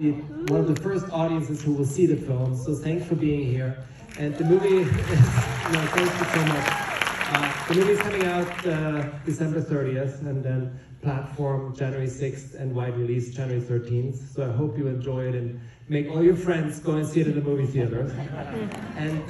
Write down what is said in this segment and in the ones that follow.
one of the first audiences who will see the film, so thanks for being here. And the movie is, no, thank you so much. The movie is coming out December 30th, and then platform January 6th, and wide release January 13th. So I hope you enjoy it and make all your friends go and see it in the movie theaters. And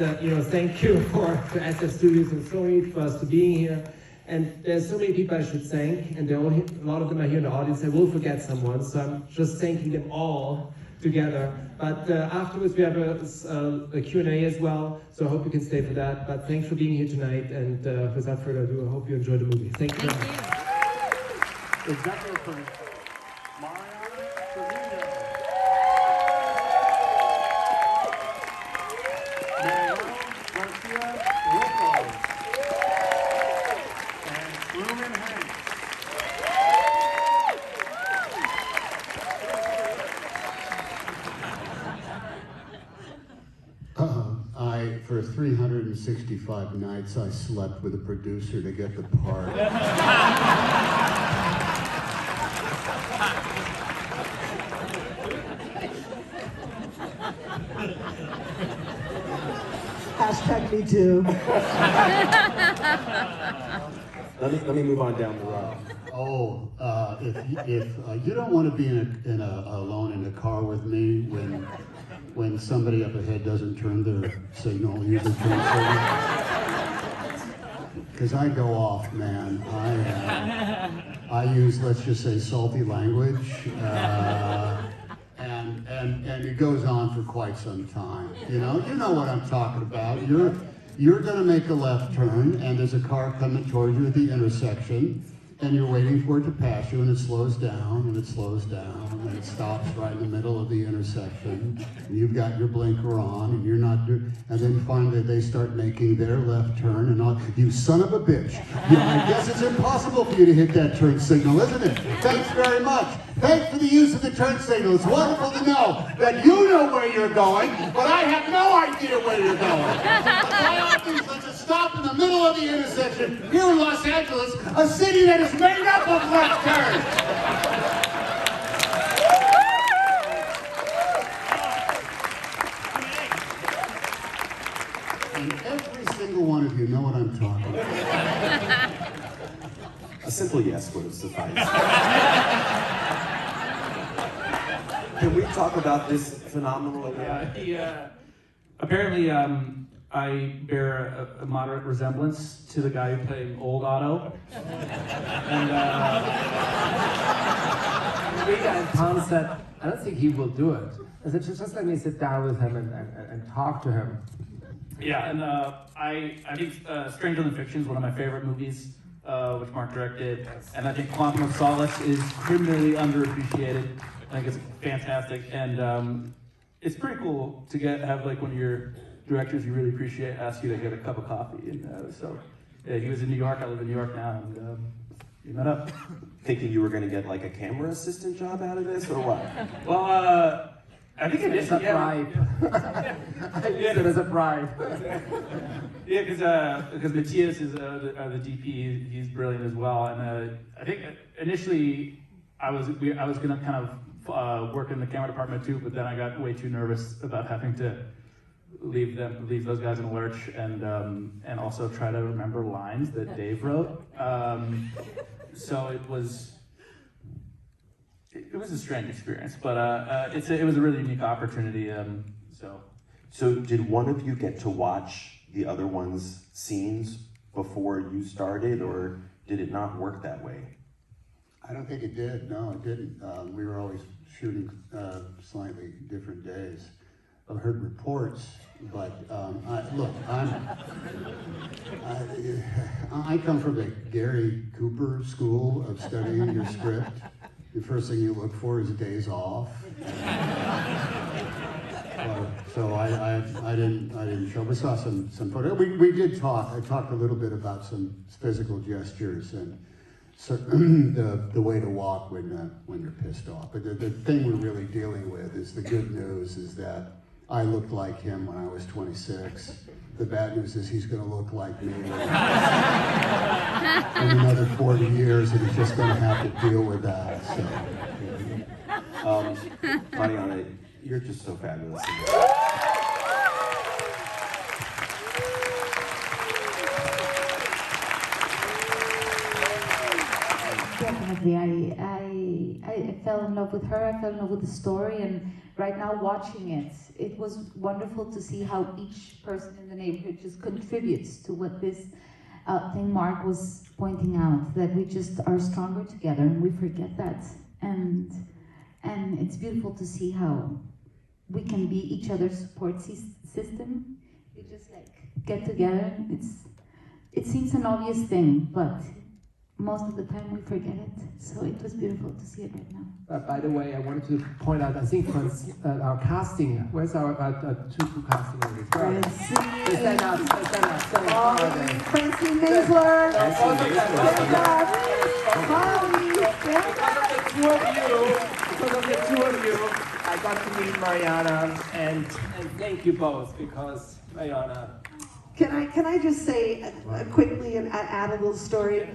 thank you to SF Studios and Sony for us to being here. And there's so many people I should thank, and a lot of them are here in the audience. I will forget someone, so I'm just thanking them all together. But afterwards we have a Q&A as well, so I hope you can stay for that. But thanks for being here tonight, and without further ado, I hope you enjoy the movie. Thank you very much. Executive producer, Mariana Trevino. Manuel Garcia Rocco. And Truman Hanks. For 365 nights, I slept with a producer to get the part. Hashtag me too. Let me move on down the road. If you don't want to be alone in a car with me when somebody up ahead doesn't turn their signal, use their turn signal, because I go off, man. I use, let's just say, salty language, and it goes on for quite some time. You know what I'm talking about. You're going to make a left turn, and there's a car coming towards you at the intersection, and you're waiting for it to pass you, and it slows down, and it slows down, and it stops right in the middle of the intersection, and you've got your blinker on, and you're not and then finally they start making their left turn, and you son of a bitch. I guess it's impossible for you to hit that turn signal, isn't it? Thanks very much. Thanks for the use of the turn signal. It's wonderful to know that you know where you're going, but I have no idea where you're going. Why aren't these let's just stop in the middle of the intersection here in Los Angeles, a city that is made up of left turns. And every single one of you know what I'm talking about. A simple yes would have sufficed. Can we talk about this phenomenal event? Apparently, I bear a moderate resemblance to the guy who played old Otto. And Tom said, I don't think he will do it. I said, just let me sit down with him and talk to him. yeah, and I think Stranger Than Fiction is one of my favorite movies, which Mark directed. And I think Quantum of Solace is criminally underappreciated. I think it's fantastic, and it's pretty cool to have like one of your directors you really appreciate ask you to get a cup of coffee. And so yeah, he was in New York. I live in New York now, and we met up. Thinking you were going to get like a camera assistant job out of this, or what? Well, I think it is It's a bribe. I use it as a bribe. Yeah, because Matthias is the DP. He's brilliant as well, and I think initially I was gonna kind of work in the camera department too, but then I got way too nervous about having to leave those guys in a lurch, and also try to remember lines that Dave wrote. So it was a strange experience, but it was a really unique opportunity. So did one of you get to watch the other one's scenes before you started, or did it not work that way? I don't think it did. No, it didn't. We were always shooting slightly different days. I've heard reports, but I come from the Gary Cooper school of studying your script. The first thing you look for is days off. So I didn't show. We saw some photos. We did talk. I talked a little bit about some physical gestures and the way to walk when you're pissed off. But the thing we're really dealing with is the good news is that I looked like him when I was 26. The bad news is he's going to look like me in another 40 years, and he's just going to have to deal with that. So. Mariana, you're just so fabulous. Definitely, I fell in love with her. I fell in love with the story, and right now watching it, it was wonderful to see how each person in the neighborhood just contributes to what this thing Mark was pointing out, that we just are stronger together, and we forget that, and it's beautiful to see how we can be each other's support system. We just like get together. It seems an obvious thing, but most of the time we forget it. So it was beautiful to see it right now. By the way, I wanted to point out, I think our casting, where's our two casting ladies? Where are they? Francine. Stand up, stand up, stand up. Oh, Where are they? Francine Maisler. Both of them, both of them. Because of the two of you, I got to meet Mariana, and thank you both, because Mariana. Can I just say quickly and add a little story?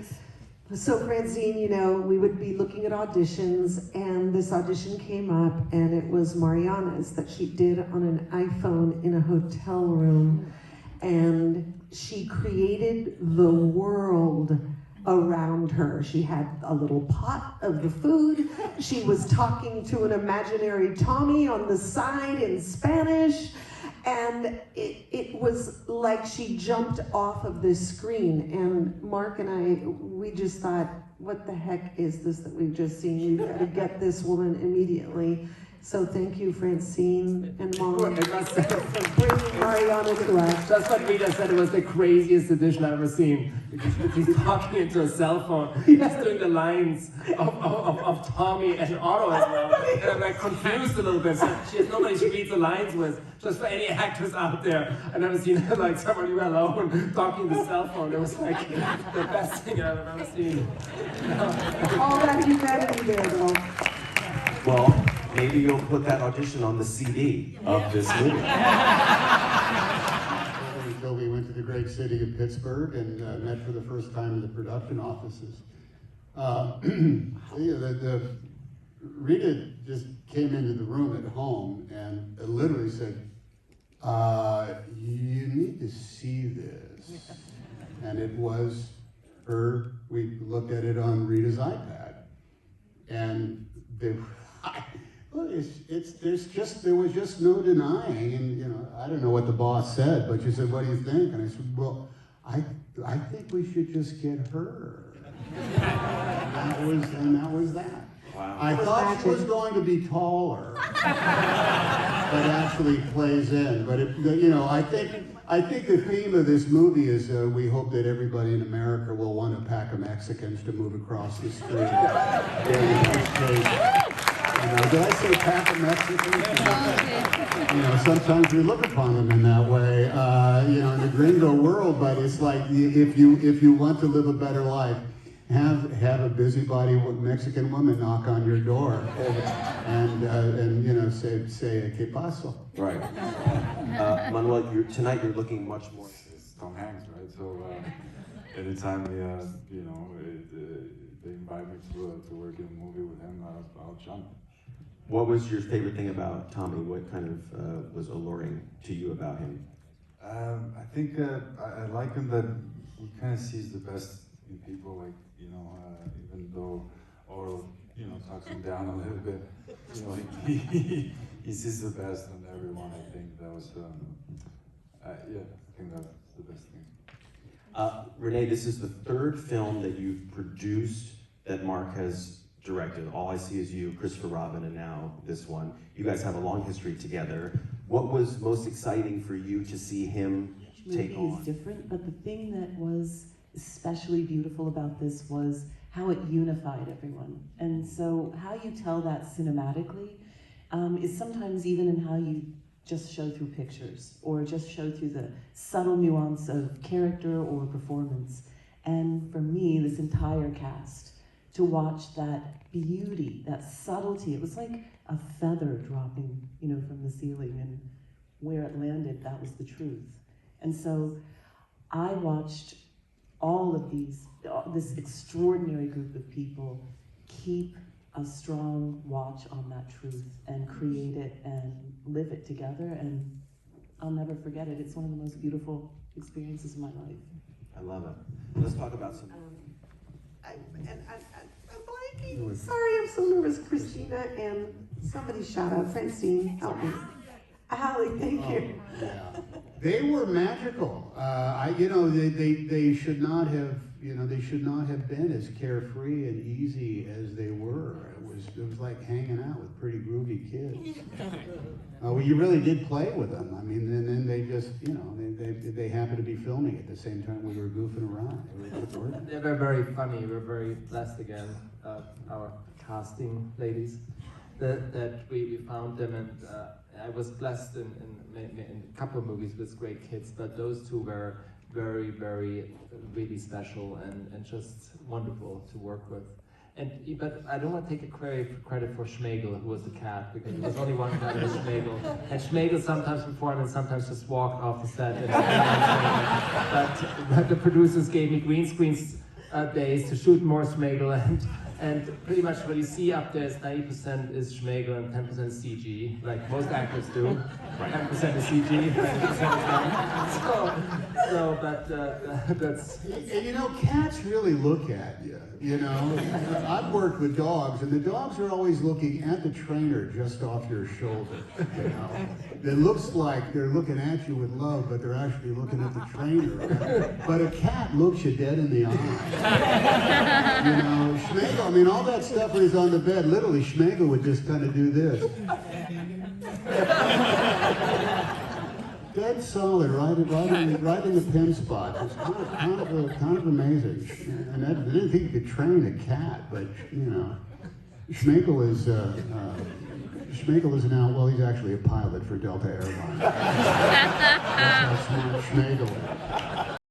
So Francine, you know, we would be looking at auditions, and this audition came up, and it was Mariana's that she did on an iPhone in a hotel room, and she created the world around her. She had a little pot of the food. She was talking to an imaginary Tommy on the side in Spanish. And it was like she jumped off of this screen, and Mark and I, we just thought, what the heck is this that we've just seen? We've got to get this woman immediately. So thank you, Francine and Mom, for bringing Mariana to us. That's what Rita said, it was the craziest audition I've ever seen. She's talking into a cell phone. She's doing the lines of Tommy and Otto as well. And I'm like confused a little bit. So she has nobody she reads the lines with. Just for any actors out there. I've never seen like somebody alone talking to the cell phone. It was like the best thing I've ever seen. All that humanity there, though. Well, maybe you'll put that audition on the CD of this movie. Until we went to the great city of Pittsburgh and met for the first time in the production offices. Rita just came into the room at home and literally said, you need to see this. And it was her, we looked at it on Rita's iPad. And there was just no denying, and you know, I don't know what the boss said, but she said, what do you think? And I said, well, I think we should just get her. And that was that. Wow. I thought she was going to be taller, but actually plays in. But you know, I think the theme of this movie is we hope that everybody in America will want a pack of Mexicans to move across the street. Did I say pack of Mexicans? You know, sometimes we look upon them in that way. You know, in the gringo world, but it's like if you want to live a better life, have a busybody Mexican woman knock on your door and you know say ¿Qué pasó? Right. Manuel, tonight you're looking much more. It's Tom Hanks, right? So anytime they invite me to work in a movie with him, I'll jump. What was your favorite thing about Tommy? What kind of was alluring to you about him? I think I like him that he kind of sees the best in people, like, you know, even though Oro, you know, talks him down a little bit, you know, he sees the best in everyone. I think that was, I think that's the best thing. Renee, this is the third film that you've produced that Mark has directed. All I See Is You, Christopher Robin, and now this one. You guys have a long history together. What was most exciting for you to see him take on? Each movie is different, but the thing that was especially beautiful about this was how it unified everyone. And so how you tell that cinematically is sometimes even in how you just show through pictures or just show through the subtle nuance of character or performance. And for me, this entire cast, to watch that beauty, that subtlety, it was like a feather dropping, you know, from the ceiling, and where it landed, that was the truth. And so I watched all of this extraordinary group of people keep a strong watch on that truth and create it and live it together, and I'll never forget it. It's one of the most beautiful experiences of my life. I love it. Let's talk about some. I'm blanking. Sorry, I'm so nervous. Christina and somebody shout out. Francine, help me. Allie, thank you. Yeah. They were magical. They should not have, they should not have been as carefree and easy as they were. It was like hanging out with pretty groovy kids. Well, you really did play with them. I mean, and then they just, they happened to be filming at the same time we were goofing around. They were very funny. We were very blessed again, our casting ladies, that we found them, and I was blessed in a couple of movies with great kids, but those two were very, very, really special and just wonderful to work with. But I don't want to take credit for Schmegel, who was the cat, because there was only one cat, it was Schmegel. And Schmegel sometimes performed and sometimes just walked off the set. But the producers gave me green screens days to shoot more Schmegel, and pretty much what you see up there is 90% is Schmegel and 10% is CG, like most actors do. 10% is CG, 90% is but that's... And cats really look at you, I've worked with dogs, and the dogs are always looking at the trainer just off your shoulder, It looks like they're looking at you with love, but they're actually looking at the trainer. But a cat looks you dead in the eye. Schmegel, all that stuff when he's on the bed, literally Schmegel would just kind of do this. Dead solid, right in the pin spot. It's kind of amazing. And I didn't think you could train a cat, but Schmegel is now, well, he's actually a pilot for Delta Airlines. That's how smart Schmegel is.